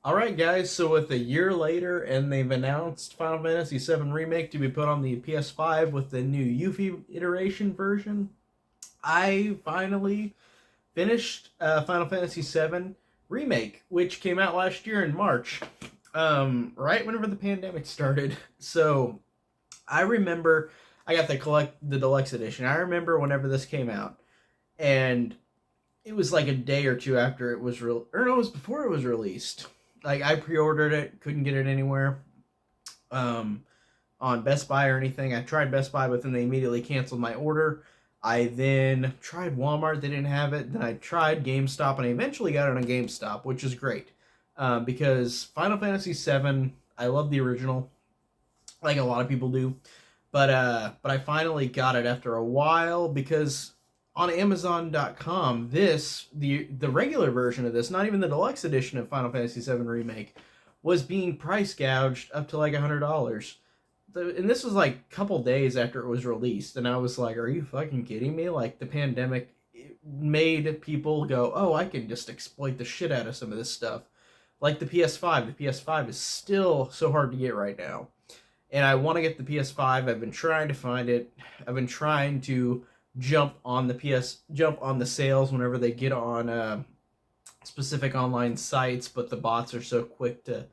Alright guys, so with a year later and they've announced Final Fantasy VII Remake to be put on the PS5 with the new Yuffie iteration version, I finally finished Final Fantasy VII Remake, which came out last year in March, right whenever the pandemic started. So I remember I got the deluxe edition. I remember whenever this came out, and it was like a day or two after it was or no, it was before it was released. Like I pre-ordered it, couldn't get it anywhere um, on Best Buy or anything. I tried Best Buy, but then they immediately canceled my order. I then tried Walmart, they didn't have it. Then I tried GameStop, and I eventually got it on GameStop, which is great because Final Fantasy VII. I love the original, like a lot of people do, but I finally got it after a while because on Amazon.com, the regular version of this, not even the deluxe edition of Final Fantasy VII Remake, was being price gouged up to like $100. And this was like a couple days after it was released, and I was like, "Are you fucking kidding me?" Like the pandemic made people go, "Oh, I can just exploit the shit out of some of this stuff." Like the PS5. The PS5 is still so hard to get right now, and I want to get the PS5. I've been trying to find it. I've been trying to jump on the sales whenever they get on specific online sites, but the bots are so quick to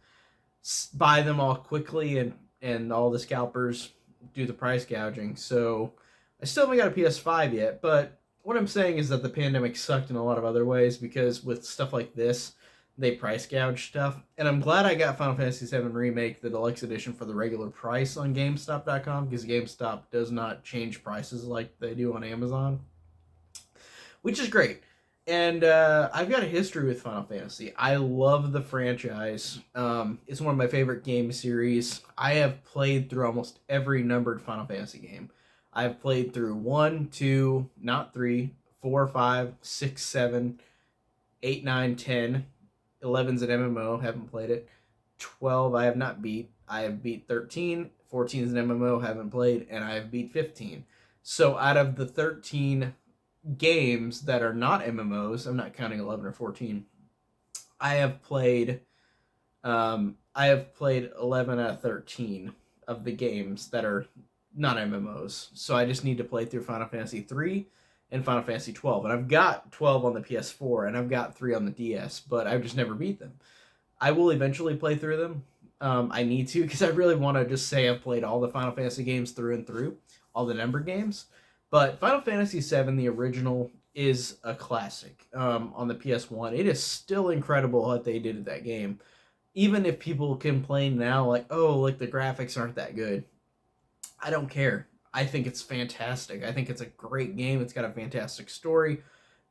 buy them all quickly, and all the scalpers do the price gouging. So I still haven't got a PS5 yet, but what I'm saying is that the pandemic sucked in a lot of other ways because with stuff like this, they price gouge stuff. And I'm glad I got Final Fantasy VII Remake, the deluxe edition, for the regular price on GameStop.com because GameStop does not change prices like they do on Amazon, which is great. And I've got a history with Final Fantasy. I love the franchise. It's one of my favorite game series. I have played through almost every numbered Final Fantasy game. I've played through 1, 2, not 3, 4, 5, 6, 7, 8, 9, 10. 11's an MMO, haven't played it. 12 I have not beat. I have beat 13. 14 is an MMO, haven't played. And I have beat 15. So out of the 13 games that are not MMOs, I'm not counting 11 or 14. I have played I have played 11 out of 13 of the games that are not MMOs. So I just need to play through Final Fantasy 3 and Final Fantasy 12. And I've got 12 on the PS4 and I've got 3 on the DS, but I've just never beat them. I will eventually play through them. I need to because I really want to just say I've played all the Final Fantasy games through and through, all the number games. But Final Fantasy VII, the original, is a classic on the PS1. It is still incredible what they did at that game. Even if people complain now, like, oh, like the graphics aren't that good, I don't care. I think it's fantastic. I think it's a great game. It's got a fantastic story,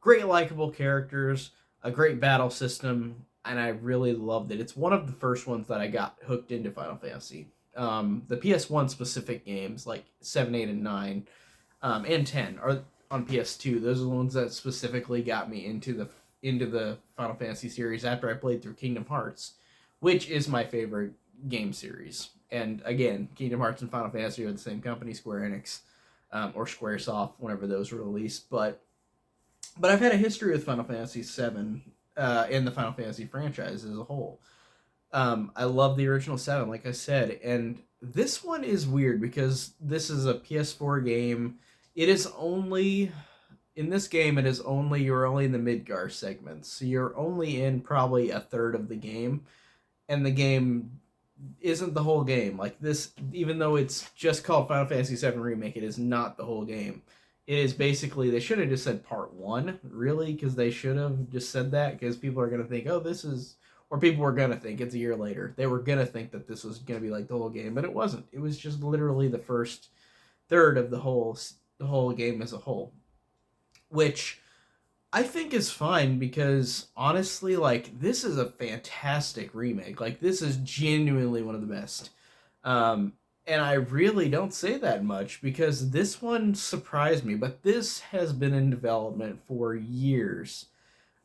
great likable characters, a great battle system, and I really loved it. It's one of the first ones that I got hooked into Final Fantasy. The PS1 specific games like 7, 8, and 9, and 10 are on PS2. Those are the ones that specifically got me into the Final Fantasy series after I played through Kingdom Hearts, which is my favorite game series. And again, Kingdom Hearts and Final Fantasy are the same company, Square Enix, or SquareSoft, whenever those were released. But I've had a history with Final Fantasy VII and the Final Fantasy franchise as a whole. I love the original 7, like I said, and this one is weird because this is a PS4 game. It is only in this game. It is only you're only in the Midgar segments, so you're only in probably a third of the game, and the game isn't the whole game. Like this, even though it's just called Final Fantasy VII Remake, it is not the whole game. It is basically they should have just said part one, really, because they should have just said that because people are gonna think, oh, this is, or people were gonna think it's a year later. They were gonna think that this was gonna be like the whole game, but it wasn't. It was just literally the first third of the whole game as a whole, which I think is fine because honestly, like this is a fantastic remake. Like this is genuinely one of the best. Um, and I really don't say that much because this one surprised me. But this has been in development for years.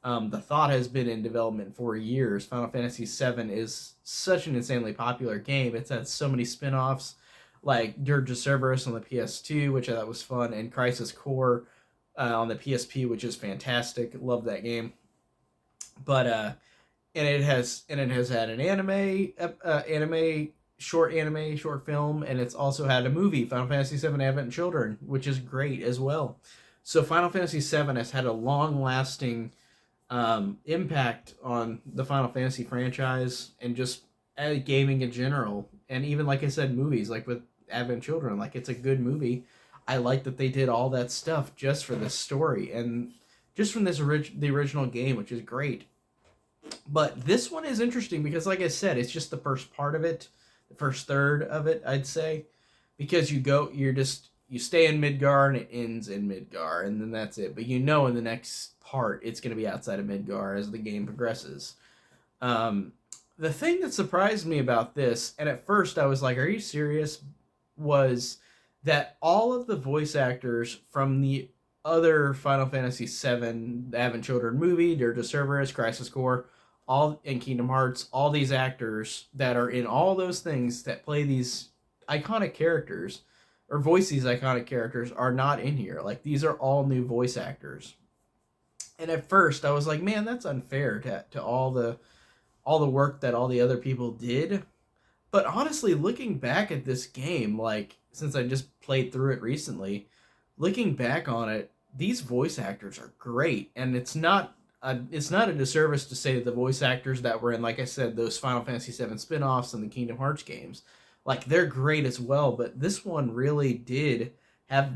The thought has been in development for years. Final Fantasy VII is such an insanely popular game. It's had so many spin-offs, like Dirge of Cerberus on the PS2, which I thought was fun, and Crisis Core on the PSP, which is fantastic. Love that game. But and it has had an anime short film, and it's also had a movie, Final Fantasy VII Advent Children, which is great as well. So Final Fantasy VII has had a long lasting impact on the Final Fantasy franchise and just gaming in general, and even like I said, movies like with Advent Children, like it's a good movie. I like that they did all that stuff just for this story and just from the original game, which is great. But this one is interesting because, like I said, it's just the first part of it, the first third of it, I'd say, because you stay in Midgar and it ends in Midgar, and then that's it. But in the next part, it's going to be outside of Midgar as the game progresses. Um, the thing that surprised me about this, and at first I was like, "Are you serious?" was that all of the voice actors from the other Final Fantasy VII, the Advent Children movie, Dirge of Cerberus, Crisis Core, all in Kingdom Hearts, all these actors that are in all those things that play these iconic characters or voice these iconic characters are not in here. Like these are all new voice actors. And at first I was like, man, that's unfair to all the work that all the other people did. But honestly, looking back at this game, like since I just played through it recently, looking back on it, these voice actors are great, and it's not a disservice to say that the voice actors that were in, like I said, those Final Fantasy VII spin-offs and the Kingdom Hearts games, like they're great as well. But this one really did have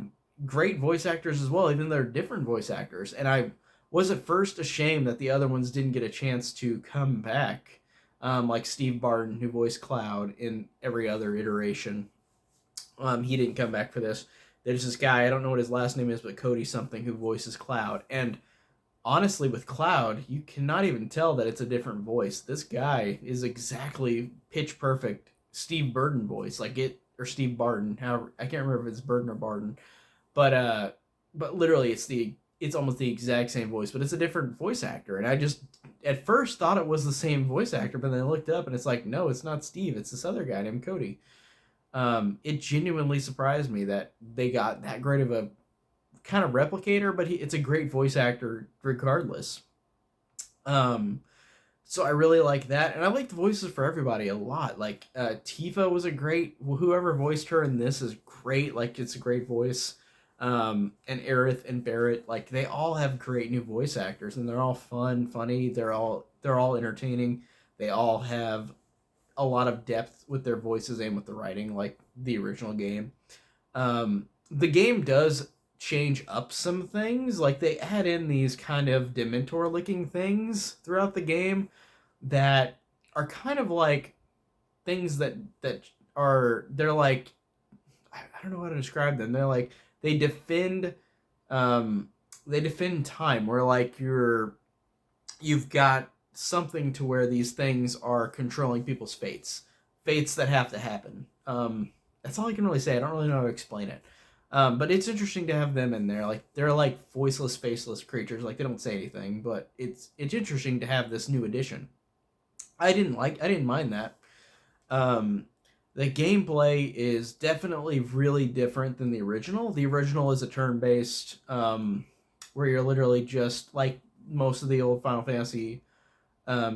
great voice actors as well, even though they're different voice actors. And I was at first ashamed that the other ones didn't get a chance to come back, like Steve Barton, who voiced Cloud in every other iteration. He didn't come back for this. There's this guy, I don't know what his last name is, but Cody something, who voices Cloud. And honestly, with Cloud, you cannot even tell that it's a different voice. This guy is exactly pitch perfect Steve Burton voice, like it, or Steve Barton. However, I can't remember if it's Burton or Barton, but literally, it's almost the exact same voice, but it's a different voice actor. And I just at first thought it was the same voice actor, but then I looked up and it's like, no, it's not Steve. It's this other guy named Cody. It genuinely surprised me that they got that great of a kind of replicator, but it's a great voice actor regardless. Um, so I really like that, and I like the voices for everybody a lot. Like Tifa was a great, whoever voiced her in this is great. Like it's a great voice. And Aerith and Barrett, like they all have great new voice actors, and they're all funny. They're all entertaining. They all have a lot of depth with their voices and with the writing, like the original game. The game does change up some things. Like they add in these kind of Dementor looking things throughout the game that are kind of like things that are they're like I don't know how to describe them. They're like they defend um they defend time where like you've got something to where these things are controlling people's fates that have to happen. That's all I can really say. I don't really know how to explain it. But it's interesting to have them in there. Like they're like voiceless, faceless creatures. Like they don't say anything, but it's interesting to have this new addition. I didn't mind that. Um, the gameplay is definitely really different than the original. The original is a turn-based, where you're literally just like most of the old Final Fantasy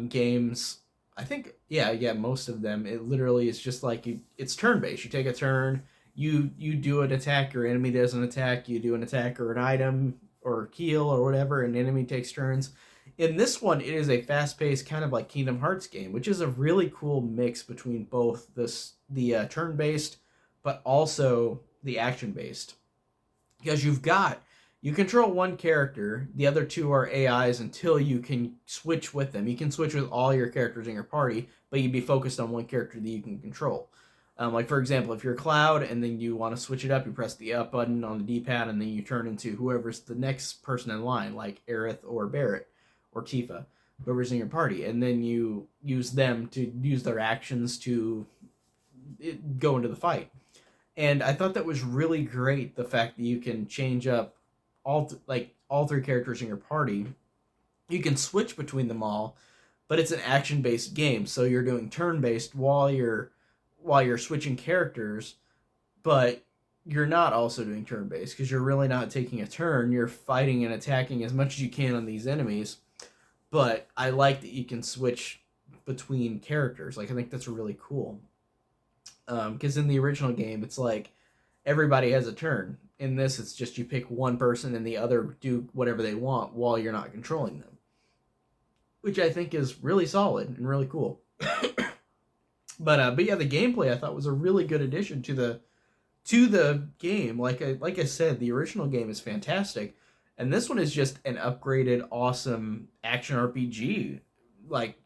games. I think yeah, most of them. It literally is just like it's turn-based. You take a turn, you do an attack, your enemy does an attack, you do an attack or an item or heal or whatever, and enemy takes turns. In this one, it is a fast-paced kind of like Kingdom Hearts game, which is a really cool mix between both the turn-based, but also the action-based. Because you control one character, the other two are AIs until you can switch with them. You can switch with all your characters in your party, but you'd be focused on one character that you can control. Like for example, if you're Cloud and then you want to switch it up, you press the up button on the D-pad and then you turn into whoever's the next person in line, like Aerith or Barrett or Tifa, whoever's in your party, and then you use them to use their actions to go into the fight. And I thought that was really great. The fact that you can change up all three characters in your party, you can switch between them all, but it's an action based game, so you're doing turn based while you're switching characters, but you're not also doing turn based because you're really not taking a turn. You're fighting and attacking as much as you can on these enemies. But I like that you can switch between characters. Like, I think that's really cool. Because in the original game, it's like everybody has a turn. In this, it's just you pick one person and the other do whatever they want while you're not controlling them, which I think is really solid and really cool. But yeah, the gameplay I thought was a really good addition to the game. Like I said, the original game is fantastic, and this one is just an upgraded, awesome action RPG. Like,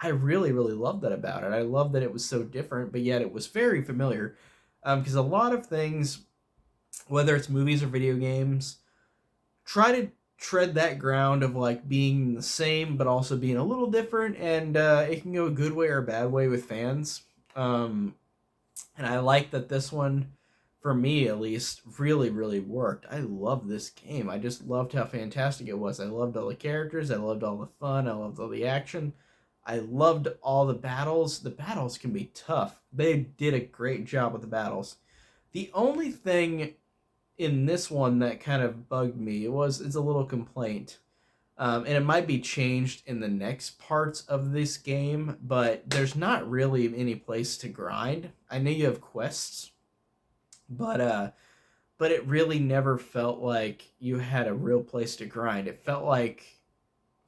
I really, really love that about it. I love that it was so different, but yet it was very familiar. Because a lot of things, whether it's movies or video games, try to tread that ground of like being the same but also being a little different, and it can go a good way or a bad way with fans. Um, and I like that this one, for me at least, really, really worked. I love this game. I just loved how fantastic it was. I loved all the characters. I loved all the fun. I loved all the action. I loved all the battles. The battles can be tough. They did a great job with the battles. The only thing in this one that kind of bugged me, it's a little complaint. And it might be changed in the next parts of this game, but there's not really any place to grind. I know you have quests, but but it really never felt like you had a real place to grind. It felt like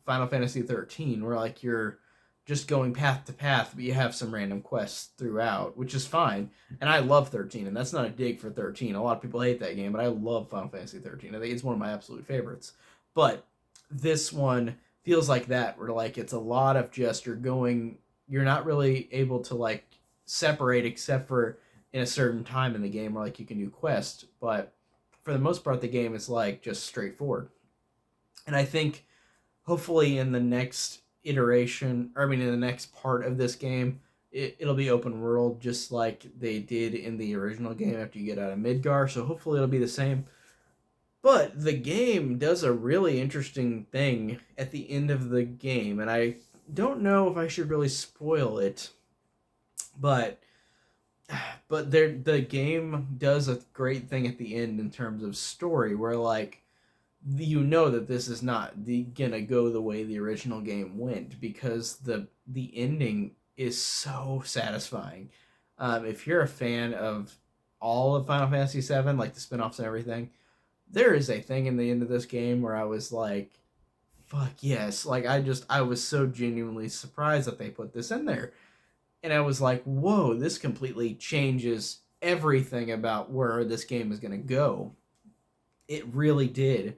Final Fantasy 13, where like you're just going path to path, but you have some random quests throughout, which is fine. And I love 13, and that's not a dig for 13. A lot of people hate that game, but I love Final Fantasy 13. I think it's one of my absolute favorites. But this one feels like that, where like it's a lot of just you're not really able to like separate except for in a certain time in the game where like you can do quests, but for the most part the game is like just straightforward. And I think hopefully in the next iteration, or I mean in the next part of this game, it'll be open world just like they did in the original game after you get out of Midgar, so hopefully it'll be the same. But the game does a really interesting thing at the end of the game, and I don't know if I should really spoil it, but the game does a great thing at the end in terms of story, where like you know that this is not gonna go the way the original game went, because the ending is so satisfying. If you're a fan of all of Final Fantasy VII, like the spin-offs and everything, there is a thing in the end of this game where I was like, fuck yes. Like, I was so genuinely surprised that they put this in there. And I was like, whoa, this completely changes everything about where this game is going to go. It really did.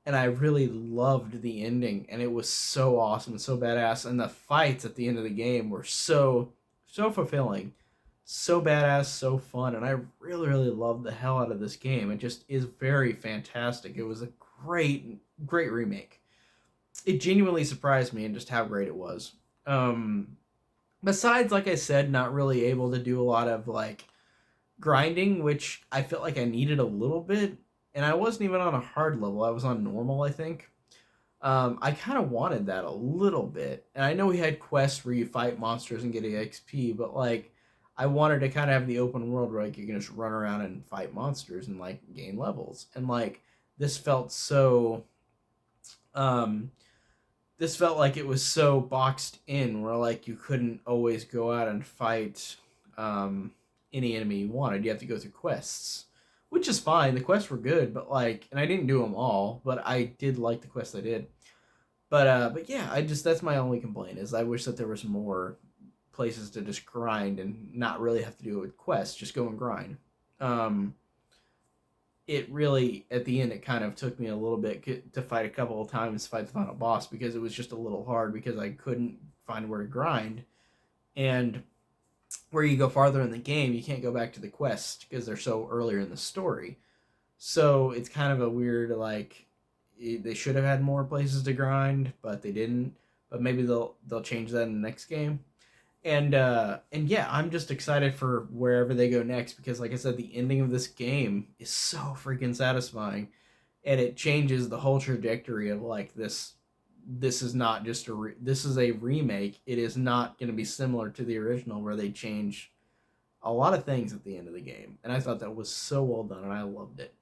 And I really loved the ending. And it was so awesome and so badass. And the fights at the end of the game were so fulfilling. So badass, so fun. And I really, really loved the hell out of this game. It just is very fantastic. It was a great, great remake. It genuinely surprised me in just how great it was. Besides, like I said, not really able to do a lot of like grinding, which I felt like I needed a little bit, and I wasn't even on a hard level. I was on normal, I think. I kind of wanted that a little bit, and I know we had quests where you fight monsters and get XP, but like I wanted to kind of have the open world where like you can just run around and fight monsters and like gain levels, and like this felt so um this felt like it was so boxed in, where like you couldn't always go out and fight any enemy you wanted. You have to go through quests, which is fine. The quests were good, but like, and I didn't do them all, but I did like the quests I did. But yeah, that's my only complaint, is I wish that there was more places to just grind and not really have to do it with quests. Just go and grind. Um, it really, at the end, it kind of took me a little bit to fight a couple of times to fight the final boss, because it was just a little hard because I couldn't find where to grind. And where you go farther in the game, you can't go back to the quest because they're so earlier in the story. So it's kind of a weird, like, they should have had more places to grind, but they didn't. But maybe they'll change that in the next game. And yeah, I'm just excited for wherever they go next, because like I said, the ending of this game is so freaking satisfying, and it changes the whole trajectory of like this is not just this is a remake. It is not going to be similar to the original, where they change a lot of things at the end of the game, and I thought that was so well done, and I loved it.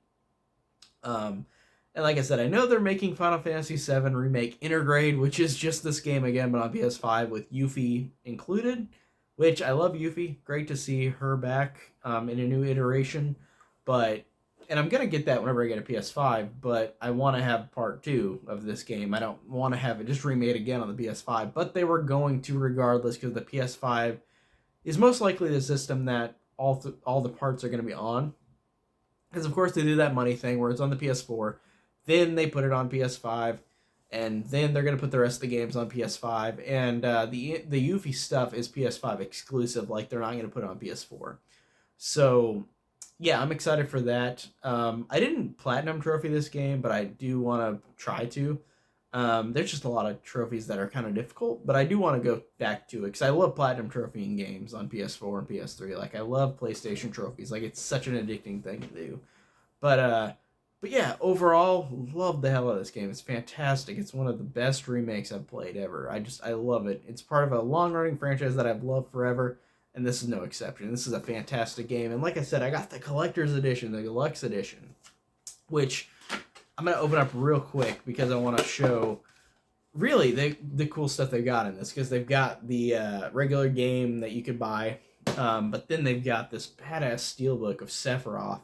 And like I said, I know they're making Final Fantasy VII Remake Intergrade, which is just this game again, but on PS5 with Yuffie included, which I love Yuffie. Great to see her back in a new iteration. But, and I'm going to get that whenever I get a PS5, but I want to have part 2 of this game. I don't want to have it just remade again on the PS5, but they were going to regardless because the PS5 is most likely the system that all the parts are going to be on. Because, of course, they do that money thing where it's on the PS4. Then they put it on PS5, and then they're going to put the rest of the games on PS5. And the Yuffie stuff is PS5 exclusive, like they're not going to put it on PS4. So, yeah, I'm excited for that. I didn't Platinum Trophy this game, but I do want to try to. There's just a lot of trophies that are kind of difficult, but I do want to go back to it, because I love Platinum Trophy in games on PS4 and PS3. Like, I love PlayStation trophies. Like, it's such an addicting thing to do. But yeah, overall, love the hell out of this game. It's fantastic. It's one of the best remakes I've played ever. I love it. It's part of a long-running franchise that I've loved forever, and this is no exception. This is a fantastic game. And like I said, I got the collector's edition, the deluxe edition, which I'm going to open up real quick because I want to show really the cool stuff they've got in this, because they've got the regular game that you could buy, but then they've got this badass steelbook of Sephiroth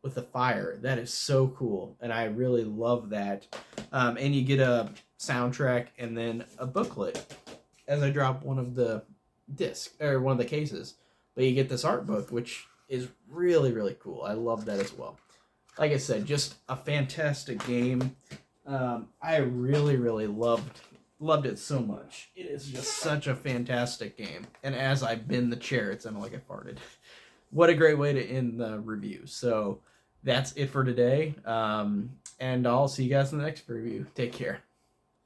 with the fire. That is so cool, and I really love that. And you get a soundtrack and then a booklet as I drop one of the discs or one of the cases. But you get this art book, which is really, really cool. I love that as well. Like I said, just a fantastic game. I really, really loved it so much. It is just such a fantastic game. And as I bend the chair, it sounded like I farted. What a great way to end the review. So that's it for today. And I'll see you guys in the next review. Take care.